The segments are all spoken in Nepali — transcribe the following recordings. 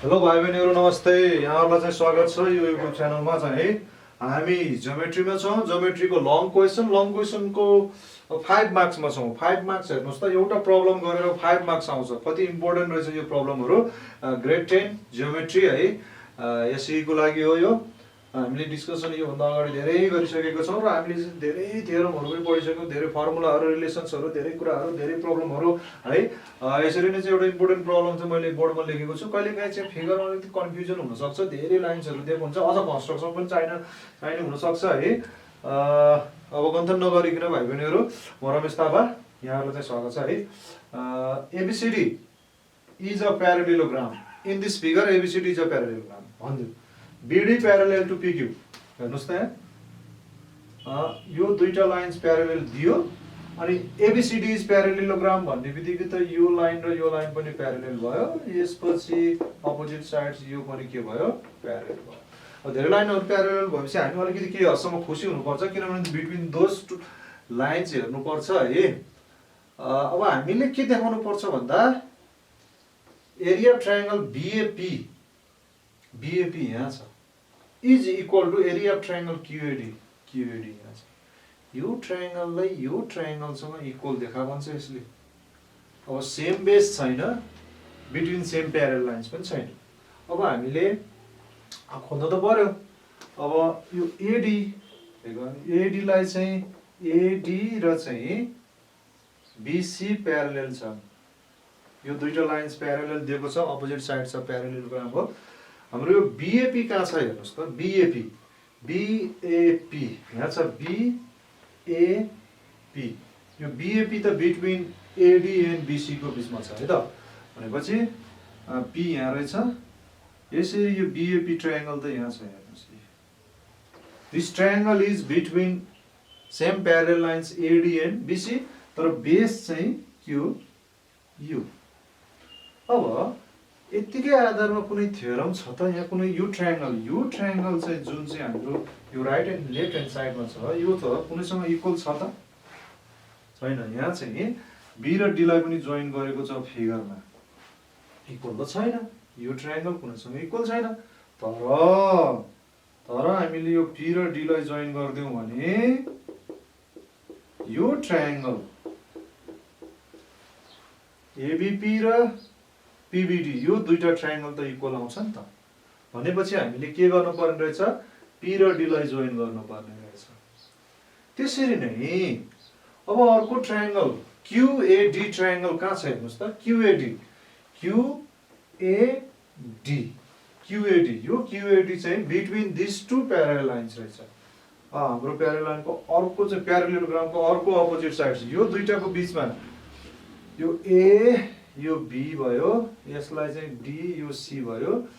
हेलो भाइ बहिनीहरु नमस्ते। यहाँहरुलाई चाहिँ स्वागत छ यो युट्युब च्यानलमा चाहिँ हामी ज्योमेट्रीमा छौं। ज्योमेट्रीको लङ क्वेशनको 5 मार्क्समा छौं। 5 मार्क्स हेर्नुस् त एउटा प्रब्लम गरेर 5 मार्क्स आउँछ। कति इम्पोर्टेन्ट रहेछ यो प्रब्लमहरु। ग्रेड 10 ज्योमेट्री है एसई को लागि हो यो। हामीले डिस्कसन यो भन्दा अगाडि धेरै गरिसकेको छौं र हामीले चाहिँ धेरै थ्योरमहरु पनि पढिसक्यौं, धेरै फर्मुलाहरु, रिलेसन्सहरु, धेरै कुराहरु, धेरै प्रब्लमहरु है। यसरी नै चाहिँ एउटा इम्पोर्टेन्ट प्रब्लम चाहिँ मैले बोर्डमा लेखेको छु। कहिलेकाहीँ चाहिँ फिगरमा अलिकति कन्फ्युजन हुन सक्छ, धेरै लाइन्सहरु दिएको हुन्छ, अझ कन्स्ट्रक्सन पनि चाहिने हुन सक्छ है। अब गन्थन नगरिकन भाइ बहिनीहरु, म रमेश थापा यहाँहरुलाई चाहिँ स्वागत छ है। ABCD is a parallelogram. In this figure ABCD is a parallelogram. भन्दियो BD parallel to PQ. हेर्नुस् त यहाँ यो दुईटा लाइन्स प्यारलल दियो अनि ABCD is parallelogram भन्ने बित्तिकै त यो लाइन र यो लाइन पनि प्यारलल भयो। यसपछि अपोजिट साइड्स यो पनि के भयो, प्यारलल भयो। अब धेरै लाइनहरु प्यारलल भएपछि हामी अलिकति के हदसम्म खुसी हुनुपर्छ, किनभने बिट्विन दोज टु लाइन्स हेर्नु पर्छ है। अब हामीले के देखाउनु पर्छ भन्दा एरिया अफ ट्रायंगल BAP यहाँ छ is equal to area of triangle QAD यहाँ छ। यो ट्रायंगललाई यो ट्रायंगलसँग इक्वल देखा भन्छ यसले। अब सेम बेस छैन, बिट्विन सेम प्यारलल लाइन्स पनि छैन। अब हामीले खोज्न त पर्यो। अब यो AD लाई चाहिँ AD र चाहिँ BC प्यारलल छ। यो दुईटा लाइन्स प्यारलल दिएको छ, अपोजिट साइड छ, प्यारललोग्राम हो। हाम्रो यो BAP कहाँ छ हेर्नुस् त, BAP यहाँ छ BAP। यो BAP त बिट्विन AD एन्ड BC को बीचमा छ है त। भनेपछि P यहाँ रहेछ। यसरी यो BAP ट्रायंगल त यहाँ छ हेर्नुस्। This triangle is between same parallel lines AD and BC, तर बेस चाहिँ QU। अब यतिकै आधारमा कुनै थ्योरम छ त यहाँ, कुनै यो ट्रायंगल चाहिँ जुन चाहिँ हाम्रो यो राइट एन्ड लेफ्ट ह्यान्ड साइडमा छ, यो त कुनैसँग इक्वल छ त छैन। यहाँ चाहिँ B र D लाई पनि जोइन गरेको छ फिगरमा, इक्वल त छैन। यो ट्रायंगल कुनैसँग इक्वल छैन। तर हामीले यो P र D लाई जोइन गर्दियौ भने यो ट्रायंगल ABP र PBD यो दुईटा ट्रायंगल त इक्वल आउँछ नि त। भनेपछि हामीले के गर्नु पर्ने रहेछ, P र D लाई जोइन गर्नु पर्ने रहेछ। त्यसरी नै अब अर्को ट्रायंगल QAD ट्रायंगल कहाँ छ हेर्नुस् त, QAD यो QAD चाहिँ between this two parallel lines रहेछ। हाम्रो प्यारलल लाइनको अर्को चाहिँ प्यारललोग्रामको अर्को अपोजिट साइड छ। यो दुईटाको बीचमा यो A यो B भयो, यसलाई चाहिँ D यो C भयो।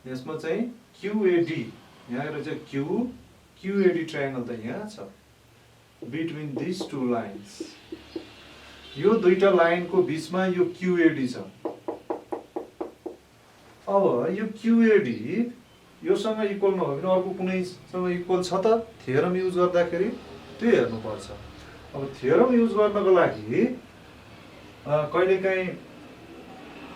यसमा चाहिँ QAD यहाँ रहेछ QAD ट्रायंगल त यहाँ छ बिट्विन दिस टु लाइन्स। यो दुईटा लाइनको बीचमा यो QAD छ। अब यो QAD योसँग इक्वल नभए पनि अर्को कुनैसँग इक्वल छ त, थ्योरम युज गर्दाखेरि त्यो हेर्नु पर्छ। अब थ्योरम युज गर्नको लागि कहिलेकाहीँ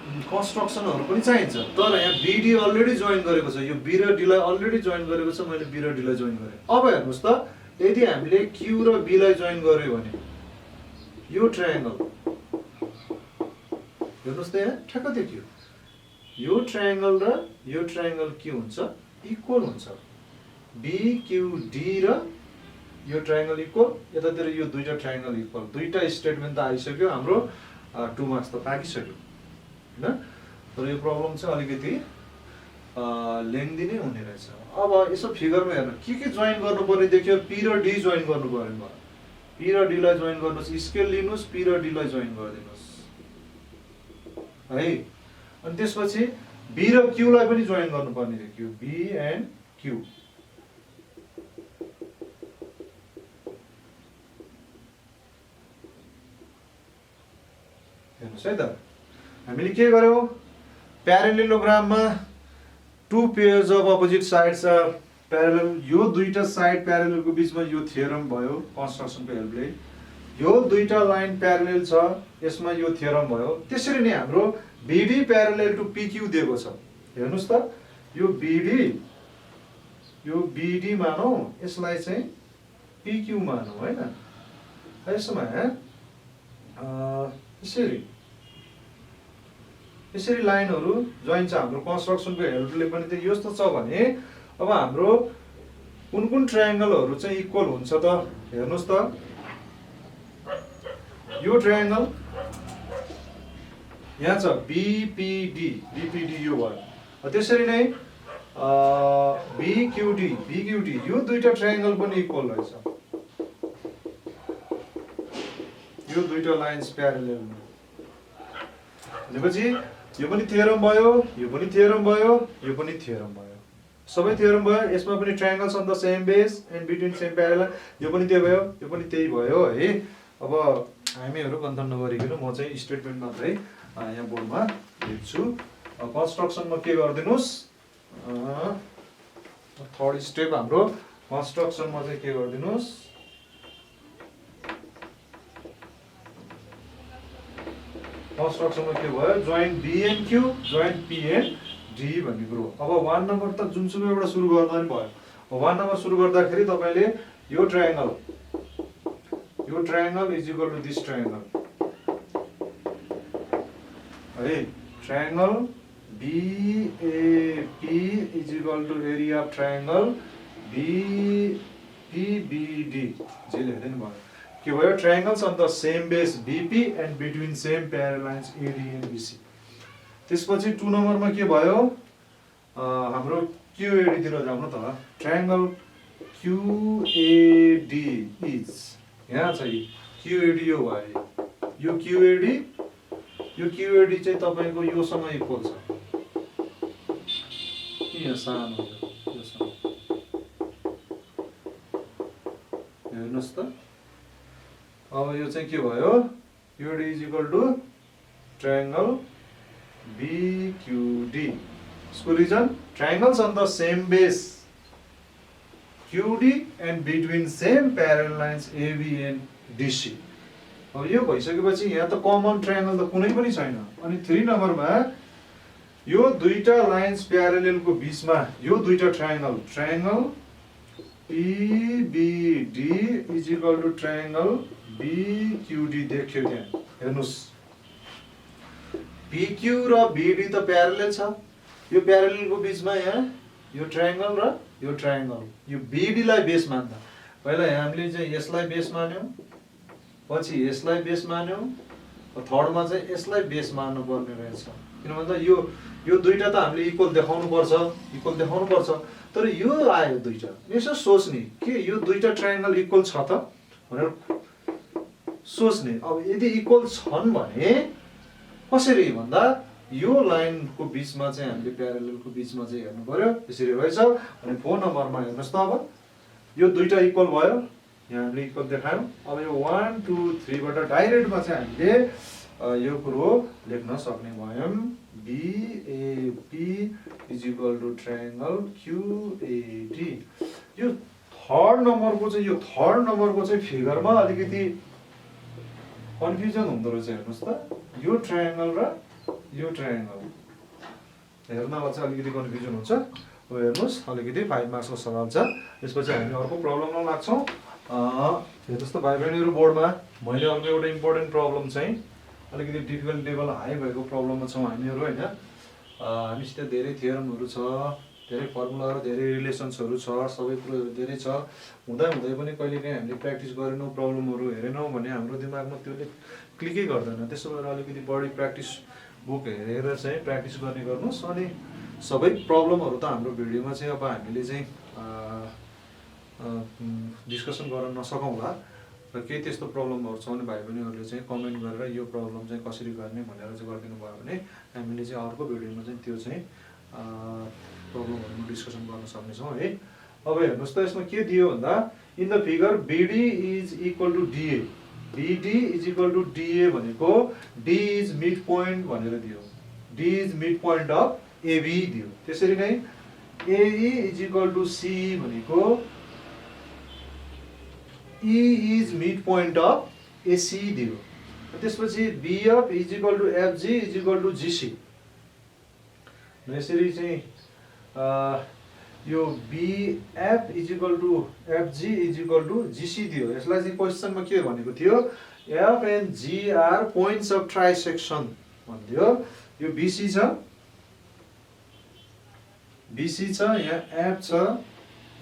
कन्स्ट्रक्सनहरु पनि चाहिन्छ, तर यहाँ BD अलरेडी जोइन गरेको छ। यो B र D लाई अलरेडी जोइन गरेको छ, मैले B र D लाई जोइन गरे। अब हेर्नुस् त, यदि हामीले Q र B लाई जोइन गर्यो भने यो ट्रायंगल हेर्नुस् त यहाँ ठ्याक्क देखियो। यो ट्रायंगल र यो ट्रायंगल के हुन्छ, इक्वल हुन्छ। BQD र यो ट्रायंगल इक्वल, यतातिर यो दुईटा ट्रायंगल इक्वल। दुईटा स्टेटमेन्ट त आइसक्यो, हाम्रो 2 मार्क्स त पाकिसक्यो हैन। तर यो प्रब्लम चाहिँ अलिकति लेन्दी नै हुने रहेछ। अब यसो फिगरमा हेर्नु के जोइन गर्नुपर्ने देखियो। P र D जोइन गर्नुपर्ने भयो। P र D लाई जोइन गर्नुस्, स्केल लिनुस्, P र D लाई जोइन गरिदिनुस् है। अनि त्यसपछि B र Q लाई पनि जोइन गर्नुपर्ने देखियो, B एन्ड Q। हेर्नुस् है त, हामीले के गर्यौ, प्यारलेलोग्राममा 2 pairs of opposite sides are parallel. यो दुईटा साइड प्यारललको बीचमा यो थ्योरम भयो कन्स्ट्रक्सनको हेल्पले। यो दुईटा लाइन प्यारलल छ, यसमा यो थ्योरम भयो। त्यसरी नै हाम्रो BD प्यारलल टु PQ दिएको छ। हेर्नुस् त यो BD मानौँ, यसलाई चाहिँ PQ मानौँ हैन। यसमा यसरी लाइनहरु जोइन छ। हाम्रो कन्स्ट्रक्सनको हेल्पले पनि त यस्तो छ भने अब हाम्रो कुन ट्रायंगलहरु चाहिँ इक्वल हुन्छ त हेर्नुस् त। यो ट्रायंगल यहाँ छ BPD यो भयो। त्यसरी नै BQD यो दुईटा ट्रायंगल पनि इक्वल रहेछ। यो दुईटा लाइन्स प्यारलल भनेपछि यो पनि थ्योरम भयो, यो पनि थ्योरम भयो, यो पनि थ्योरम भयो, सबै थ्योरम भयो। यसमा पनि triangles on the same base and between same parallel, यो पनि त्यही भयो, यो पनि त्यही भयो है। अब हामीहरु कन्फर्म नगरिकन म चाहिँ स्टेटमेन्ट मात्रै यहाँ बोर्डमा लेख्छु। कन्स्ट्रक्सनमा के गर्दिनुस्, थर्ड स्टेप हाम्रो कन्स्ट्रक्सनमा चाहिँ के गर्दिनुस्, कन्स्ट्रक्सनमा के भयो, join B and Q, join P and D भन्ने कुरो। अब 1 नम्बर त जुनसुकै एउटा सुरु गर्दा नि भयो। 1 नम्बर सुरु गर्दाखेरि तपाईले यो triangle is equal to this triangle है। Triangle BAP is equal to area of triangle BPBD जे लेख्दै नि भयो। के भयो, triangles on the same base BP and between same parallel lines AD and BC। त्यसपछि 2 नम्बरमा के भयो, हाम्रो QAD तिर जाउँ न त। ट्रायंगल QAD इज यहाँ चाहिँ QAD यो भयो। यो QAD चाहिँ तपाईको योसँग इक्वल छ। यहाँ सानो योसँग हेर्नुस् त। अब यो चाहिँ के भयो, QAD is equal to triangle BQD। इसको reason triangles on the same base QD and between same parallel lines AB and DC। अब यो भइसकेपछि यहाँ त कमन ट्रायंगल त कुनै पनि छैन। अनि 3 नम्बरमा यो दुईटा लाइन्स प्यारललको बीचमा यो दुईटा triangle PBD is equal to triangle BQD देख्यो त्यहाँ हेर्नुस्। PQ र BD त प्यारलल छ। यो प्यारललको बीचमा यहाँ यो ट्रायंगल र यो ट्रायंगल, यो BD लाई बेस मान्दा पहिला हामीले चाहिँ यसलाई बेस मान्यौं, पछि यसलाई बेस मान्यौं, थर्डमा चाहिँ यसलाई बेस मान्नु पर्ने रहेछ। किन भन्दा यो दुईटा त हामीले इक्वल देखाउनु पर्छ, तर यो आयो दुईटा। यसो सोच्ने के यो दुईटा ट्रायंगल इक्वल छ त भनेर सोच्ने। अब यदि इक्वल छन् भने कसरी भन्दा यो लाइनको बीचमा चाहिँ हामीले प्यारललको बीचमा चाहिँ हेर्नु पर्यो। यसरी रहेछ। अनि 4 नम्बरमा हेर्नुस् त। अब यो दुईटा इक्वल भयो, यहाँ हामीले इक्वल देखायौं। अब यो 1 2 3 बाट डाइरेक्टमा चाहिँ हामीले यो कुरो लेख्न सक्ने भयौं। BAP is equal to triangle QAD। यो थर्ड नम्बरको चाहिँ फिगरमा अलिकति कन्फ्युजन हुँदो रहेछ। हेर्नुस् त, यो ट्रायंगल र यो ट्रायंगल हेर्नमा चाहिँ अलिकति कन्फ्युजन हुन्छ। अब हेर्नुस्, अलिकति 5 मार्क्सको सवाल छ। त्यसपछि हामी अर्को प्रब्लममा लाग्छौं। हेर्नुस् त भाइ बहिनीहरु, बोर्डमा मैले अर्को एउटा इम्पोर्टेन्ट प्रब्लम चाहिँ अलिकति डिफिकल्ट लेभल हाई भएको प्रब्लममा छौं हामीहरु हैन। हामीसित धेरै थ्योरमहरु छ, धेरै फर्मुलाहरु, धेरै रिलेसन्सहरु छ, सबै कुराहरु धेरै छ। हुँदै पनि कहिलेकाहीँ हामीले प्र्याक्टिस गरेनौं, प्रब्लमहरु हेरेनौं भने हाम्रो दिमागमा त्यसले क्लिकै गर्दैन। त्यसो भएर अलिकति बढी प्र्याक्टिस बुक हेरेर चाहिँ प्र्याक्टिस गर्ने गर्नुस्। अनि सबै प्रब्लमहरु त हाम्रो भिडियोमा चाहिँ अब हामीले चाहिँ डिस्कसन गर्न नसकौँला, र केही त्यस्तो प्रब्लमहरु छ भने भाइ बहिनीहरुले चाहिँ कमेन्ट गरेर यो प्रब्लम चाहिँ कसरी गर्ने भनेर चाहिँ गरिदिनु भयो भने हामीले चाहिँ अर्को भिडियोमा चाहिँ त्यो चाहिँ प्रब्लमहरुमा डिस्कसन गर्न सक्ने छौं है। अब हेर्नुस् त, यसमा के दियो भन्दा in the figure BD is equal to DA। BD is equal to DA भनेको D इज मिड पोइन्ट भनेर दियो। D is midpoint of AB दियो। त्यसरी नै AE is equal to C भनेको E is midpoint of AC दियो। त्यसपछि BF is equal to FG is equal to GC। यसरी चाहिँ यो BF is equal to FG is equal to GC दियो। यसलाई चाहिँ क्वेसनमा के भनेको थियो, F and G are points of trisection भन्दियो। यो BC छ, यहाँ F छ,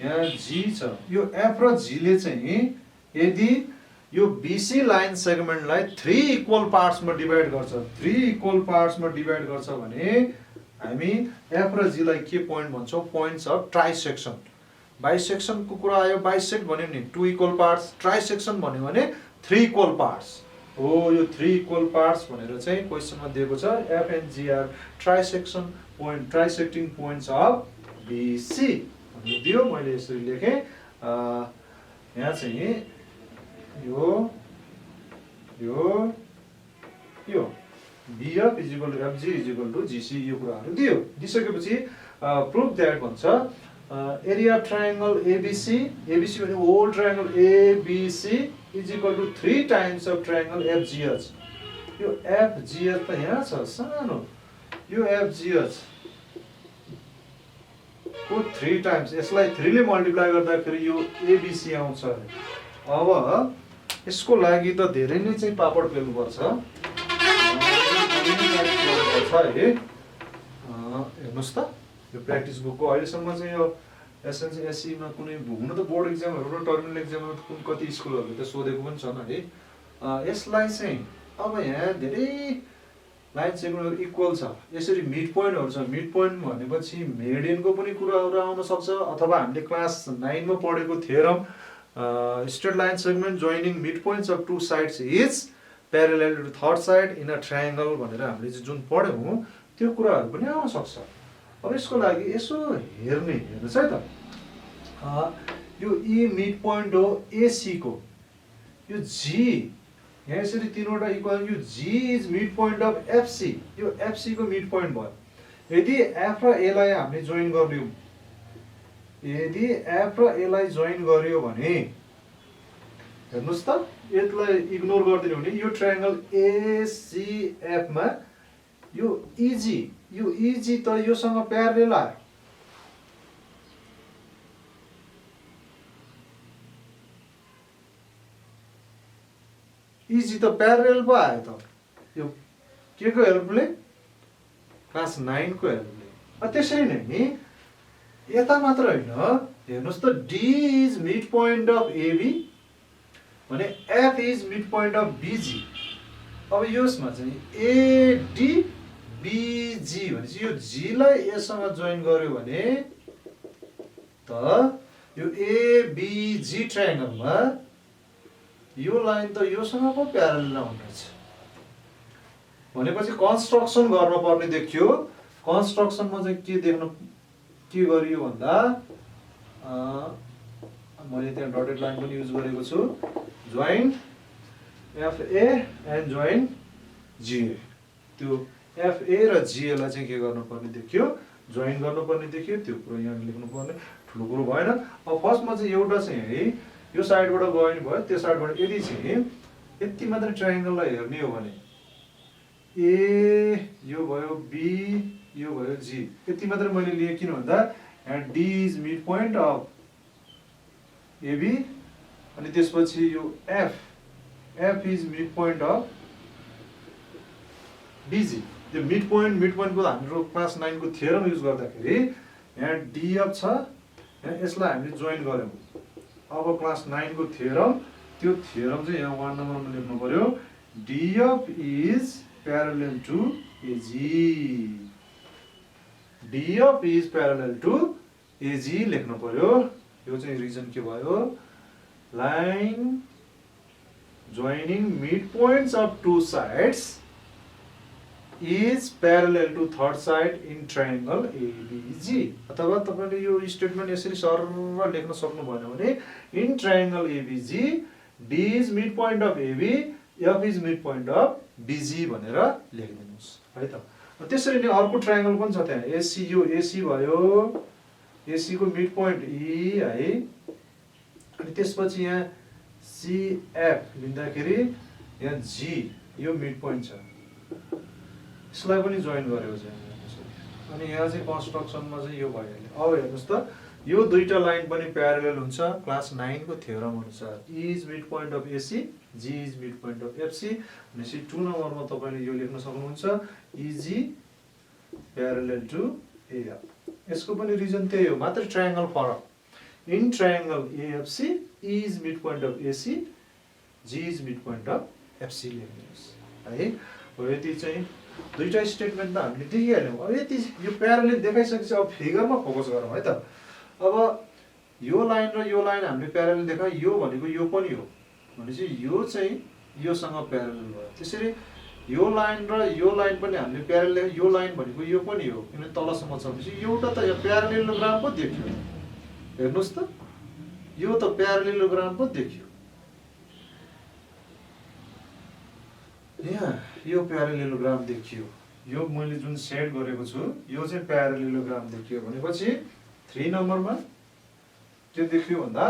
यहाँ G छ। यो F र G ले चाहिँ यदि यो BC लाइन सेगमेन्टलाई 3 इक्वल पार्ट्समा डिभाइड गर्छ, 3 इक्वल पार्ट्समा डिभाइड गर्छ भने हामी F र G लाई के पोइन्ट भन्छौँ, पोइन्ट्स अफ ट्राइसेक्सन। बाइसेक्सनको कुरा आयो, बाइसेक्ट भन्यो नि 2 इक्वल पार्ट्स, ट्राइसेक्सन भन्यो भने 3 इक्वल पार्ट्स हो। यो 3 इक्वल पार्ट्स भनेर चाहिँ क्वेसनमा दिएको छ। F and G are trisection point, trisecting points of BC भन्ने दियो। मैले यसरी लेखेँ। यहाँ चाहिँ यो BF is equal to FG is equal to GC यो कुराहरू दियो। दिइसकेपछि प्रुभ द्याट भन्छ एरिया अफ ट्रायंगल ABC भने whole triangle ABC is equal to 3 times of triangle FGH। यो FGH त यहाँ छ सानो, यो FGH को 3 टाइम्स, यसलाई 3 ले मल्टिप्लाई गर्दाखेरि यो ABC आउँछ। अब यसको लागि त धेरै नै चाहिँ पापड पेल्नुपर्छ है। हेर्नुहोस् त यो प्र्याक्टिस बुकको अहिलेसम्म चाहिँ यो एसएनसी एससीमा कुनै हुन त बोर्ड इक्जामहरू र टर्मिनल इक्जाममा कुन कति स्कुलहरूले त सोधेको पनि छन् है। यसलाई चाहिँ अब यहाँ धेरै लाइन सेगमेन्टहरू इक्वल छ, यसरी मिड पोइन्टहरू छ। मिड पोइन्ट भनेपछि मेडियनको पनि कुराहरू आउन सक्छ, अथवा हामीले क्लास 9 मा पढेको theorem straight line segment joining midpoints of 2 sides is parallel to third side in a triangle भनेर हामीले चाहिँ जुन पढ्यौँ त्यो कुराहरू पनि आउन सक्छ। अब यसको लागि यसो हेर्नुहोस् है त, यो ई मिड पोइन्ट हो AC को, यो G यहाँ यसरी 3 वटा इक्वल, यो G is midpoint of FC, यो FC को मिड पोइन्ट भयो। यदि F र A लाई हामीले जोइन गर्यौं, यदि F र A लाई जोइन गर्यो भने हेर्नुस् त, यसलाई इग्नोर गरिदिनु भने यो ट्रायंगल ACF मा यो EG त योसँग प्यारलेल आयो। EG त प्यारलेल पो आयो त, यो के को हेल्पले, क्लास 9 को हेल्पले। त्यसै नै यता मात्र हैन, हेर्नुस् त D is midpoint of AB भने F is midpoint of BG। अब यसमा चाहिँ ADBG भनेपछि यो G लाई यससँग जोइन गर्यो भने त यो ABG ट्रायंगलमा यो लाइन त योसँग पो प्यारलल हुनेछ। भनेपछि कन्स्ट्रक्सन गर्न पर्ने देखियो। कन्स्ट्रक्सनमा चाहिँ के गरियो भन्दा मैले त्यहाँ डटेड लाइन पनि युज गरेको छु, join FA and join GA। त्यो FA र GA लाई चाहिँ के गर्नुपर्ने देखियो, जोइन गर्नुपर्ने देखियो। त्यो कुरा यहाँ लेख्नु पर्ने ठुलो कुरो भएन। अब फर्स्टमा चाहिँ एउटा चाहिँ है यो साइडबाट गयो नि भयो, त्यो साइडबाट यदि चाहिँ यति मात्र ट्रायंगललाई हेर्ने हो भने A यो भयो, B यो भयो, G यति मात्र मैले लिए। किन भन्दा यहाँ D is midpoint of AB अनि त्यसपछि यो F is midpoint of BG। त्यो मिड पोइन्टको हाम्रो क्लास 9 को थ्योरम युज गर्दाखेरि यहाँ DF छ, यहाँ यसलाई हामीले जोइन गर्यौं। अब क्लास 9 को थ्योरम, त्यो थ्योरम चाहिँ यहाँ 1 नम्बरमा लेख्नु पर्यो, DF is parallel to AG। DF is parallel to AG लेख्नु पर्यो। यो चाहिँ रिजन के भयो, line joining midpoints of 2 sides is parallel to third side in triangle ABG। अथवा तपाईले यो स्टेटमेन्ट यसरी सरल लेख्न सक्नु भएन भने in triangle ABG D is midpoint of AB, F is midpoint of BG भनेर लेखिदिनुस् है त। त्यसरी नै अर्को ट्रायंगल पनि छ त्यहाँ, AC यो AC भयो, AC को मिड पोइन्ट E है, अनि त्यसपछि यहाँ CF लिँदाखेरि यहाँ G यो मिड पोइन्ट छ, यसलाई पनि जोइन गर्यो चाहिँ। अनि यहाँ चाहिँ कन्स्ट्रक्सनमा चाहिँ यो भइहाल्यो। अब हेर्नुहोस् त यो दुईटा लाइन पनि प्यारलल हुन्छ क्लास 9 को थ्योरम अनुसार। E is midpoint of AC, G is midpoint of FC। भनेपछि 2 नम्बरमा तपाईले यो लेख्न सक्नुहुन्छ EG प्यारलल टु AF। यसको पनि रिजन त्यही हो, मात्र ट्रायंगल फरक। In triangle AFC, E is midpoint of AC, G is midpoint of FC लेख्नुहोस् है। हो यति चाहिँ दुईटा स्टेटमेन्ट त हामीले देखिहाल्यौँ। अब यति यो प्यारलल देखाइसकेपछि अब फिगरमा फोकस गरौँ है त। अब यो लाइन र यो लाइन हामीले प्यारलल देखायो, यो भनेको यो पनि हो भनेपछि यो चाहिँ योसँग प्यारलल भयो। त्यसरी यो लाइन र यो लाइन पनि हामीले प्यारलल देखायो, यो लाइन भनेको यो पनि हो किनभने तलसम्म छ भनेपछि एउटा त यो प्यारलेलोग्राम पो देखियो। हेर्नुहोस् त यो त प्यारलेलोग्राम पो देखियो। यहाँ यो प्यारलेलोग्राम देखियो, यो मैले जुन सेट गरेको छु यो चाहिँ प्यारलेलोग्राम देखियो भनेपछि 3 नम्बरमा के देखियो भन्दा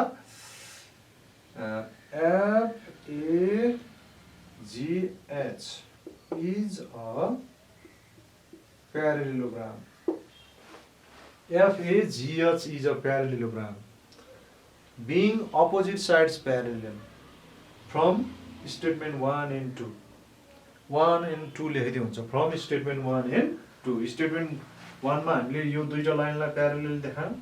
FAGH is a parallelogram. FAGH is a parallelogram being opposite sides parallel from statement 1 and 2. 1 and 2 लेखिदिए हुन्छ from statement 1 and 2. statement 1 मा हामीले यो दुईटा लाइनलाई प्यारलल देखायौं,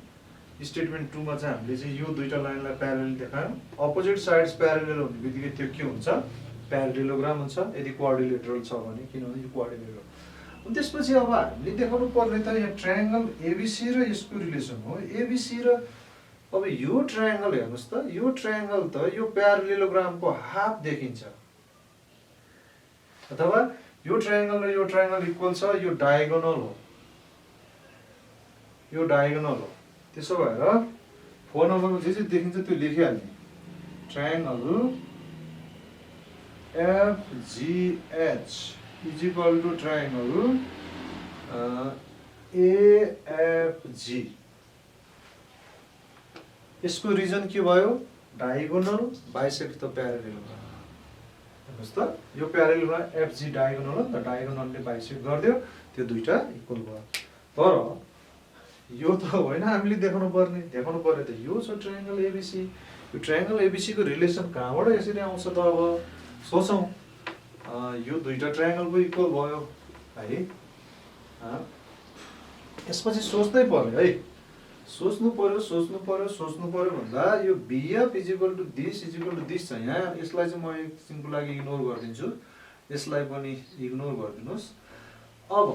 स्टेटमेन्ट 2 मा चाहिँ हामीले चाहिँ यो दुईटा लाइनलाई प्यारलल देखायौं। अपोजिट साइड्स प्यारलल हुने बित्तिकै त्यो के हुन्छ प्यारलेलोग्राम हुन्छ यदि क्वाड्रिलेटरल छ भने, किनभने यो क्वाड्रिलेटरल। अनि त्यसपछि अब हामीले देखाउनु पर्ने त यहाँ ट्रायंगल ABC र यसको रिलेसन हो। ABC र अब यो ट्रायंगल हेर्नुस् त, यो ट्रायंगल त यो प्यारलेलोग्रामको हाफ देखिन्छ, अथवा यो ट्रायंगल र यो ट्रायंगल इक्वल छ, यो डायगोनल हो, यो डायगोनल हो। त्यसो भएर 4 नम्बरमा जे जे देखिन्छ त्यो लेखिहाल्ने। Triangle FGH is equal to triangle AFG। यसको रिजन के भयो? Diagonal bisect the parallelogram. हेर्नुस् त यो प्यारलेलोग्राम FG डायगोनल हो नि त, डायगोनलले बाइसेक्ट गर्दियो, त्यो दुईटा इक्वल भयो। तर यो त होइन हामीले देखाउनु पर्ने त यो छ ट्रायंगल ABC। यो ट्रायंगल ABC को रिलेसन कहाँबाट यसरी आउँछ त? अब सोचौं, यो दुईटा ट्रायंगलको इक्वल भयो है। यसपछि सोच्दै पर्यो है, सोच्नु पर्यो भन्दा यो BF is equal to this छ यहाँ। यसलाई चाहिँ म एकछिनको लागि इग्नोर गरिदिन्छु, यसलाई पनि इग्नोर गरिदिनुस्। अब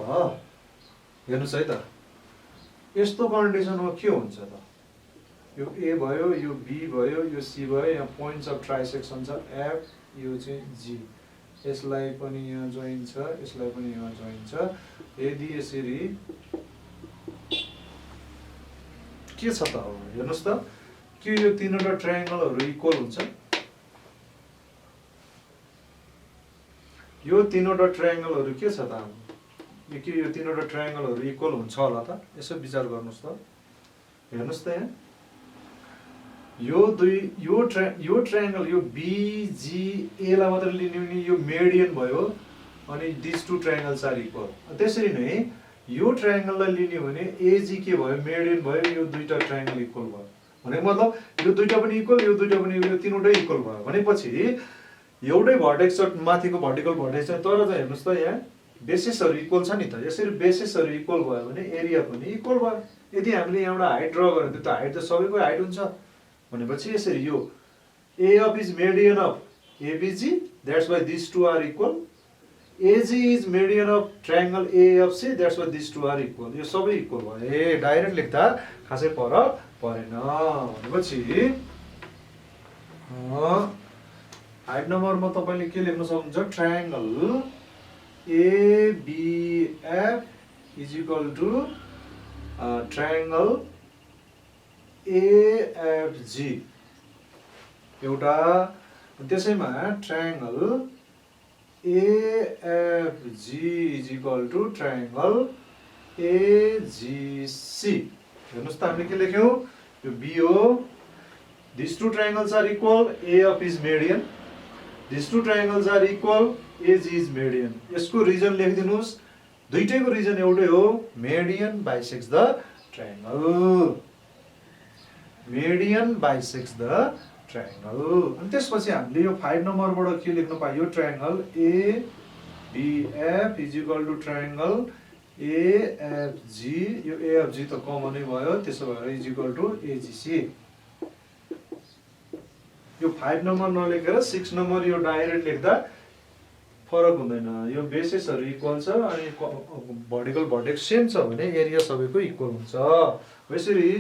हेर्नुस् है त, यस्तो कन्डिसनमा के हुन्छ त? यो A भयो, यो B भयो, यो C भयो, यहाँ पोइन्ट्स अफ ट्राइसेक्सन छ F, यो चाहिँ G, यसलाई पनि यहाँ जोइन छ, यसलाई पनि यहाँ जोइन छ। यदि यसरी के छ त? अब हेर्नुस् त, के यो तीनवटा ट्रायंगलहरु इक्वल हुन्छ? यो तीनवटा ट्रायंगलहरु के छ त? यो के यो तीनवटा ट्रायंगलहरु इक्वल हुन्छ होला त? यसो विचार गर्नुस् त। हेर्नुस् त यहाँ यो ट्रायंगल यो BGA लाई मात्र लिने भने यो मेडियन भयो, अनि this two triangles are equal. त्यसरी नै यो ट्रायंगललाई लिने भने AG के भयो? मेडियन भयो, यो दुईटा ट्रायंगल इक्वल भयो। भनेको मतलब यो दुईटा पनि इक्वल, यो दुईटा पनि, यो तीनवटै इक्वल भयो भनेपछि एउटै भर्टेक्स माथिको भर्टिकल भर्टेक्स छ, तर चाहिँ हेर्नुस् त यहाँ बेसिसहरु इक्वल छ नि त। यसरी बेसिसहरु इक्वल भयो भने एरिया पनि इक्वल भयो। यदि हामीले यहाँबाट हाइट ड्रा गर्यो भने त हाइट त सबैको हाइट हुन्छ भनेपछि यसरी यो AF is median of ABG, that's why these two are equal. AG is median of triangle AFC, that's why these two are equal. यो सबै इक्वल भयो। डाइरेक्ट लेख्दा खासै फरक परेन भनेपछि 5 नम्बरमा तपाईले के लेख्न सक्नुहुन्छ? Triangle ABF is equal to triangle AFG एउटा। त्यसैमा triangle AFG is equal to triangle AGC। हेर्नुस् त हामीले के लेख्यौं? यो B हो, these two triangles are equal, AF is median, these two triangles are equal, AG is median। यसको रिजन लेखिदिनुस्, दुईटैको रिजन एउटै हो, median bisects the triangle, median bisects the triangle. अनि त्यसपछि हामीले यो 5 नम्बरबाट के लेख्न पाइयो, triangle ABF is equal to triangle AFG, यो AFG त कमनै भयो, त्यसो भएर इज इक्वल टु AGC। यो 5 नम्बर नलेखेर 6 नम्बर यो डाइरेक्ट लेख्दा फरक हुँदैन, यो बेसिसहरु इक्वल छ अनि भर्टिकल भर्टेक्स सेम छ भने एरिया सबैको इक्वल हुन्छ। यसरी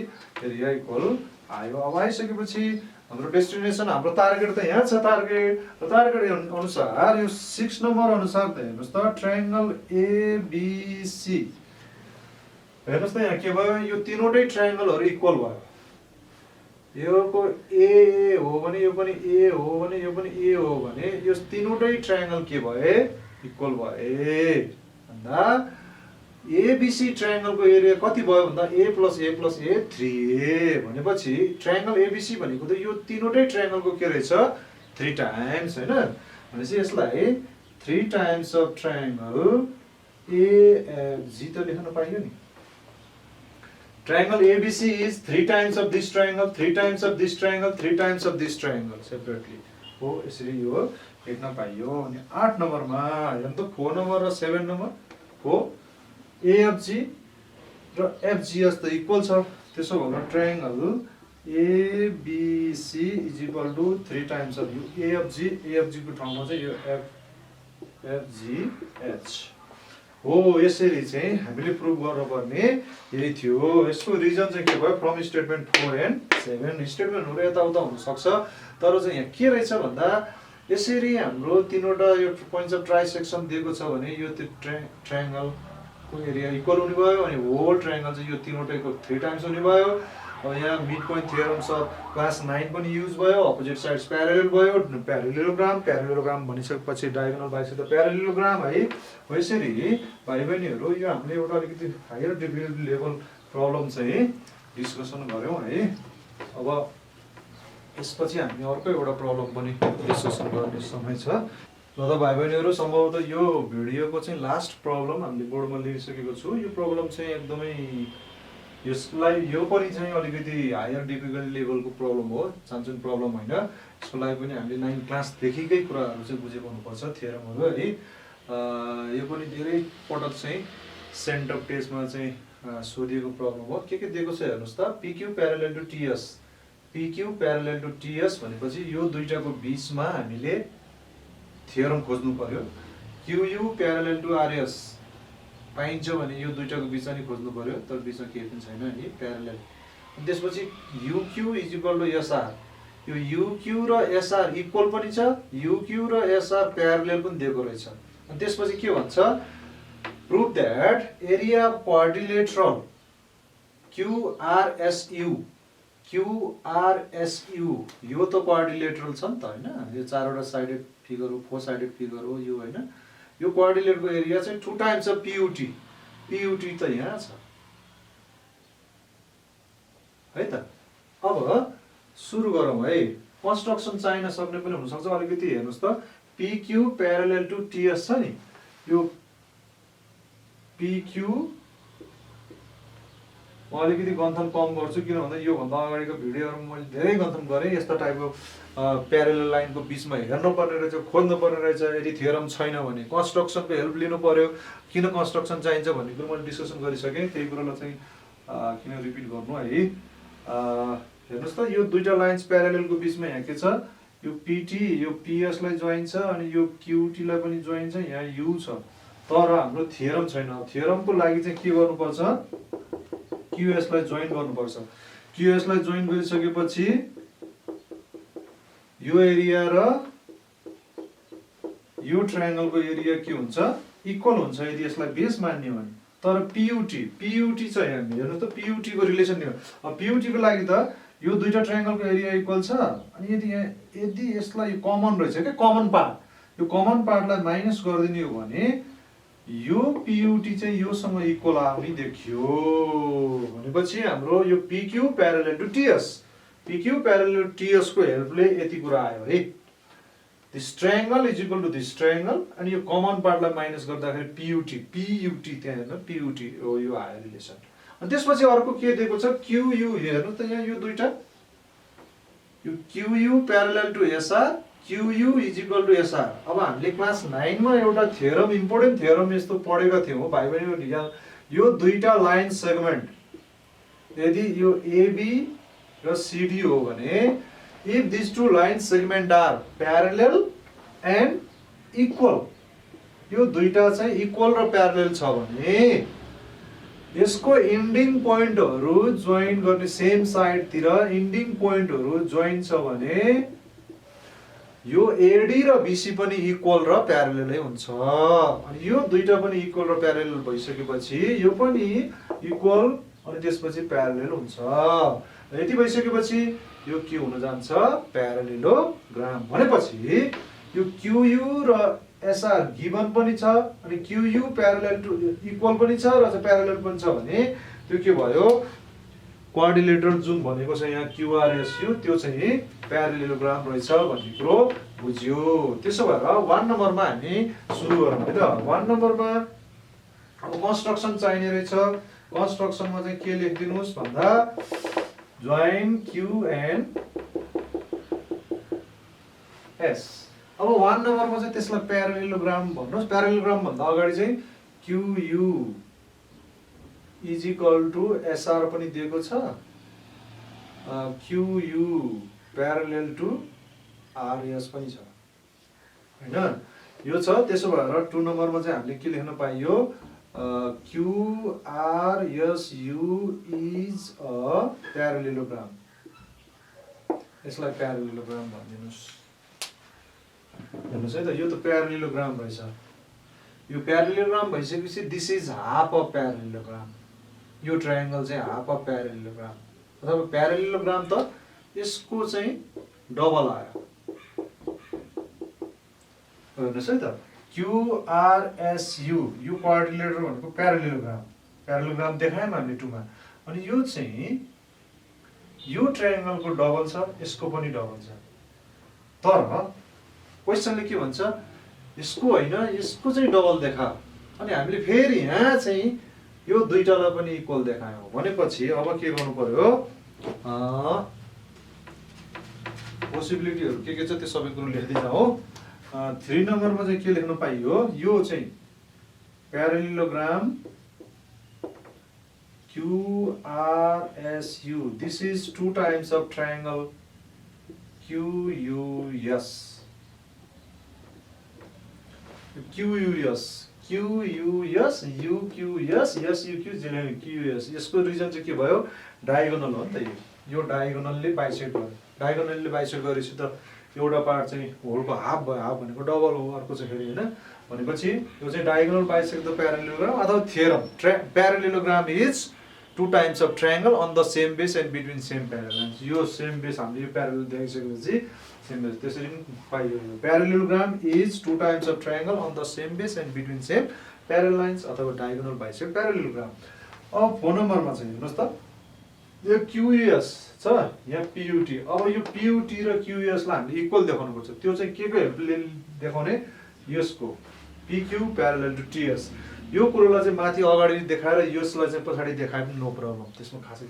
एरिया इक्वल आयो। अब आइसकेपछि हाम्रो डेस्टिनेसन, हाम्रो टार्गेट त यहाँ छ, टार्गेट अनुसार यो 6 नम्बर अनुसार त हेर्नुस् त, ट्रायंगल ABC हेर्नुस् त यहाँ के भयो, यो तीनवटै ट्रायंगलहरु इक्वल भयो। योको A हो भने यो पनि A हो भने यो पनि A हो भने यो तीनवटै ट्रायंगल के भए, इक्वल भए। भन्दा ABC ट्रायंगलको एरिया कति भयो भन्दा A + A + A 3A भनेपछि ट्रायंगल ABC भनेको त यो तीनवटै ट्रायंगलको के रहेछ, 3 टाइम्स हैन। भनेपछि यसलाई 3 टाइम्स अफ ट्रायंगल AFG त लेख्न पाइयो नि। Triangle ABC is 3 times of this triangle, 3 times of this triangle, 3 times of this triangle separately. हो यसरी यो लेख्न पाइयो। अनि 8 नम्बरमा हेर्नु त 4 नम्बर र 7 नम्बर हो, AFG र FGS त इक्वल छ, त्यसो भएर triangle ABC is equal to 3 times of यो AFG को ठाउँमा चाहिँ यो FGH हो। यसरी चाहिँ हामीले प्रुभ गर्नुपर्ने यही थियो। यसको रिजन चाहिँ के भयो, फ्रम स्टेटमेन्ट 4 and 7 स्टेटमेन्टहरु यताउता हुन सक्छ, तर चाहिँ यहाँ के रहेछ भन्दा यसरी हाम्रो तीनवटा यो पोइन्ट्स अफ ट्राइसेक्सन दिएको छ भने यो ट्रायंगलको एरिया इक्वल हुने भयो, अनि होल ट्रायंगल चाहिँ यो तीनवटैको 3 टाइम्स हुने भयो। अब यहाँ mid point theorems of class 9 पनि युज भयो, अपोजिट साइड्स प्यारेलल भयो, प्यारेललोग्राम भनिसकेपछि डायगोनल बाइसेक्ट द प्यारेललोग्राम है। यसरी भाइ बहिनीहरु यो हामीले एउटा अलिकति हायर डिफिकल्टी लेभल प्रब्लम चाहिँ डिस्कसन गर्यौं है। अब यसपछि हामी अर्को एउटा प्रब्लम पनि डिस्कसन गर्ने समय छ। ल त भाइ बहिनीहरु, सम्भवतः यो भिडियोको चाहिँ लास्ट प्रब्लम हामीले बोर्डमा लिइसकेको छु। यो प्रब्लम चाहिँ एकदमै यसलाई यो पनि चाहिँ अलिकति हायर डिफिकल्टी लेभलको प्रब्लम हो, सानसानो प्रब्लम हैन। यसको लागि पनि हामीले 9 क्लास देखिकै कुराहरु चाहिँ बुझेको हुनुपर्छ, थ्योरमहरु है। यो पनि धेरै पटक चाहिँ सेन्ट अफ टेस्टमा चाहिँ सोधिएको प्रब्लम हो। के दिएको छ हेर्नुस् त, PQ parallel to TS, PQ parallel to TS भनेपछि यो दुईटाको बीचमा हामीले थ्योरम खोज्नु पर्यो। QU प्यारलल टु RS पाइन्छ भने यो दुईटाको बीचमा नि खोज्नु पर्यो, तर बीचमा केही पनि छैन है, प्यारलल। अनि त्यसपछि UQ is equal to SR, यो UQ र SR इक्वल पनि छ, UQ र SR प्यारलल पनि दिएको रहेछ। अनि त्यसपछि के भन्छ, prove that area quadrilateral QRSU यो त क्वाड्रिलेटरल छ नि त हैन, यो चारवटा साइडेड फिगर हो, 4 साइडेड फिगर हो यो हैन। यो क्वाड्रिलेटरको एरिया चाहिँ 2 टाइम्स अफ PUT त यहाँ छ है त। अब सुरु गरौँ है। कन्स्ट्रक्सन चाहिन सक्ने पनि हुन सक्छ, अलिकति हेर्नुस् त, PQ प्यारलल टु TS छ नि, यो PQ म अलिकति गन्थन कम गर्छु, किन भन्दा यो भन्दा अगाडिको भिडियोहरुमा मैले धेरै गन्थन गरे। यस्ता टाइपको प्यारलल लाइनको बीचमा हेर्नु पर्ने रहेछ, खोज्नु पर्ने रहेछ। यदि थ्योरम छैन भने कन्स्ट्रक्सनको हेल्प लिनु पर्यो। किन कन्स्ट्रक्सन चाहिन्छ भन्ने कुरा मैले डिस्कसन गरिसकेँ, त्यही कुरालाई चाहिँ किन रिपिट गर्नु है। हेर्नुस् त, यो दुईटा लाइन्स प्यारललको बीचमा यहाँ के छ, यो PT यो PS लाई जोइन छ अनि यो QT लाई पनि जोइन छ, यहाँ U छ, तर हाम्रो थ्योरम छैन। थ्योरमको लागि चाहिँ के गर्नुपर्छ, QS लाई जोइन गर्नुपर्छ। QS लाई जोइन गरिसकेपछि यो एरिया र यो ट्रायंगलको एरिया के हुन्छ, इक्वल हुन्छ यदि यसलाई बेस मान्ने हो भने। तर PUT छ यहाँ, हेर्नुस् त, PUT को रिलेसन दिनु। अब PUT को लागि त यो दुईटा ट्रायंगलको एरिया इक्वल छ, अनि यदि यसलाई कमन रहेछ के, कमन पार्ट, यो कमन पार्टलाई माइनस गरिदिने हो भने यो PUT चाहिँ योसँग इक्वल आउने देखियो। भनेपछि हाम्रो यो PQ प्यारलल टु TS को हेल्पले यति कुरा आयो है। This triangle is equal to this triangle अनि यो कमन पार्टलाई माइनस गर्दाखेरि पियुटी त्यहाँ हेर्नु पियुटी हो यो आयो रिलेसन। अनि त्यसपछि अर्को के दिएको छ क्युयु हेर्नु त यहाँ यो दुईटा यो Q U parallel to S R Q U is equal to S R. अब हामीले क्लास 9 मा एउटा थ्योरम इम्पोर्टेन्ट थ्योरम यस्तो पढेका थियौँ भाइ बहिनी यो दुईटा लाइन सेगमेन्ट यदि यो एबी र सिडी हो भने if this two line segment are parallel and equal यो दुईटा चाहिँ इक्वल र प्यारलल छ भने यसको इन्डिङ पोइन्टहरु जोइन गर्ने सेम साइडतिर इन्डिङ पोइन्टहरु जोइन छ भने यो एडी र बीसी पनि इक्वल र प्यारललै हुन्छ। अनि यो दुईटा पनि इक्वल र प्यारलल भइसकेपछि यो पनि इक्वल अनि त्यसपछि प्यारलल हुन्छ। यति भइसकेपछि यो के हुन जान्छ प्यारलेलोग्राम भनेपछि यो क्युयु र एसआर गिभन पनि छ अनि क्युयु प्यारलल टु इक्वल पनि छ र प्यारलल पनि छ भने त्यो के भयो क्वाड्रिलेटरल जुन भनेको छ यहाँ क्युआरएसयु त्यो चाहिँ प्यारलेलोग्राम रहेछ भन्ने कुरो बुझ्यो। त्यसो भएर 1 नम्बरमा हामी सुरु गरौँ है त। 1 नम्बरमा अब कन्स्ट्रक्सन चाहिने रहेछ। कन्स्ट्रक्सनमा चाहिँ के लेखिदिनुस् भन्दा जोइन क्यु एन्ड एस। अब 1 नम्बरमा चाहिँ त्यसलाई प्यारलेलोग्राम भन्नुस्। प्यारलेलोग्राम भन्दा अगाडि चाहिँ Q U is equal to S R पनि दिएको छ क्युयु प्यारलल टु आरएस पनि छ हैन यो छ। त्यसो भएर 2 नम्बरमा चाहिँ हामीले के लेख्न पाइयो क्युआरएसयु इज अ प्यारलेलोग्राम। यसलाई प्यारलेलोग्राम भनिदिनुस्। हेर्नुस् है त यो त प्यारलेलोग्राम रहेछ। यो प्यारलेलोग्राम भइसकेपछि दिस इज हाफ अ प्यारलेलोग्राम। यो ट्रायंगल चाहिँ हाफ अ प्यारलेलोग्राम अथवा प्यारलेलोग्राम त यसको चाहिँ डबल आयो। हेर्नुस् है त क्युआरएसयु यो क्वाड्रिलेटर भनेको प्यारलेलोग्राम। प्यारलेलोग्राम देखायौँ हामीले 2 मा। अनि यो चाहिँ यो ट्रायंगलको डबल छ यसको पनि डबल छ। तर क्वेशनले के भन्छ यसको हैन यसको चाहिँ डबल देखा। अनि हामीले फेरि यहाँ चाहिँ यो दुईटालाई पनि इक्वल देखायौँ भनेपछि अब के गर्नु पर्यो पोसिबिलिटीहरु के छ त्यो सबै कुरो लेख्दै जाऊ। 3 नम्बरमा चाहिँ के लेख्न पाइयो यो चाहिँ प्यारलेलोग्राम QRSU this is 2 times of triangle QUS UQS SUQ यसको रिजन चाहिँ के भयो डायगोनल हो नि त यो डायगोनलले बाइसेक्ट गर्यो। डायगोनलले बाइसेक्ट गरेपछि त एउटा पार्ट चाहिँ होलको हाफ भयो। हाफ भनेको डबल हो अर्को चाहिँ फेरि हैन भनेपछि यो चाहिँ डायगोनल बाइसेक्ट द प्यारलेलोग्राम अथवा theorem प्यारलेलोग्राम is 2 times of triangle on the same base and between same parallel lines। यो सेम बेस हामीले यो प्यारलेल देखिसकेपछि सेम बेस त्यसरी पाइयो। प्यारलेलोग्राम is 2 times of triangle on the same base and between same parallel lines अथवा डायगोनल बाइसेक्ट प्यारलेलोग्राम। अब 4 नम्बरमा चाहिँ हेर्नुस् त यो QUS छ यहाँ PUT। अब यो PUT र QUS लाई हामीले इक्वल देखाउनु पर्छ। त्यो चाहिँ के को हेल्पले देखाउने यसको PQ प्यारलल टु TS। यो कुरोलाई चाहिँ माथि अगाडि देखाएर यसलाई चाहिँ पछाडी देखाए पनि नो प्रब्लम त्यसमा खासै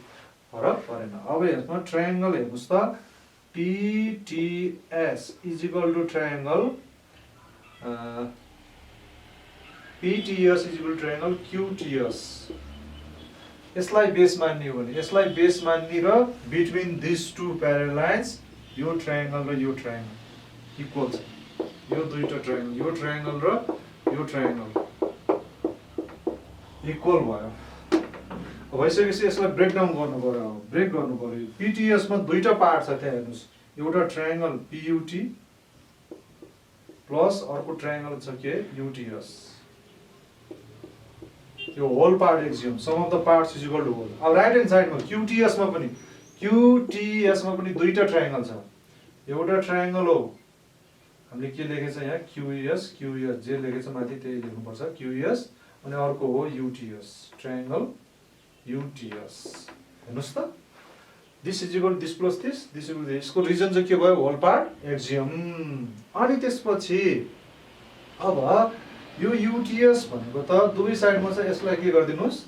फरक परेन। अब यसमा ट्रायंगल हेर्नुस् त PTS is equal to triangle PTS is equal to triangle QTS। यसलाई बेस मान्ने हो भने यसलाई बेस मान्ने र बिट्विन दिस 2 प्यारलल लाइन्स यो ट्रायंगल र यो ट्रायंगल इक्वल छ। यो दुईटा ट्रायंगल यो ट्रायंगल र यो ट्रायंगल इक्वल भयो। अब भइसकेपछि यसलाई ब्रेक डाउन गर्नु पर्यो। ब्रेक गर्नु पर्यो। PTS मा दुईटा पार्ट छ त्यहाँ हेर्नुस् एउटा ट्रायंगल PUT प्लस अर्को ट्रायंगल छ के UTS। यो whole part axiom sum of the parts is equal to whole. अब राइट ह्यान्ड साइडमा QTS मा पनि दुईटा ट्रायंगल छ। एउटा ट्रायंगल हो हामीले के लेखेछ यहाँ QUS जे लेखेछ माथि त्यही लेख्नु पर्छ QUS अनि अर्को हो UTS ट्रायंगल UTS। हेर्नुस् त this is equal this plus this equal यसको रिजन चाहिँ के भयो होल पार्ट एक्जियम। अनि त्यसपछि अब यो युटिएस भनेको त दुवै साइडमा चाहिँ यसलाई के गरिदिनुहोस्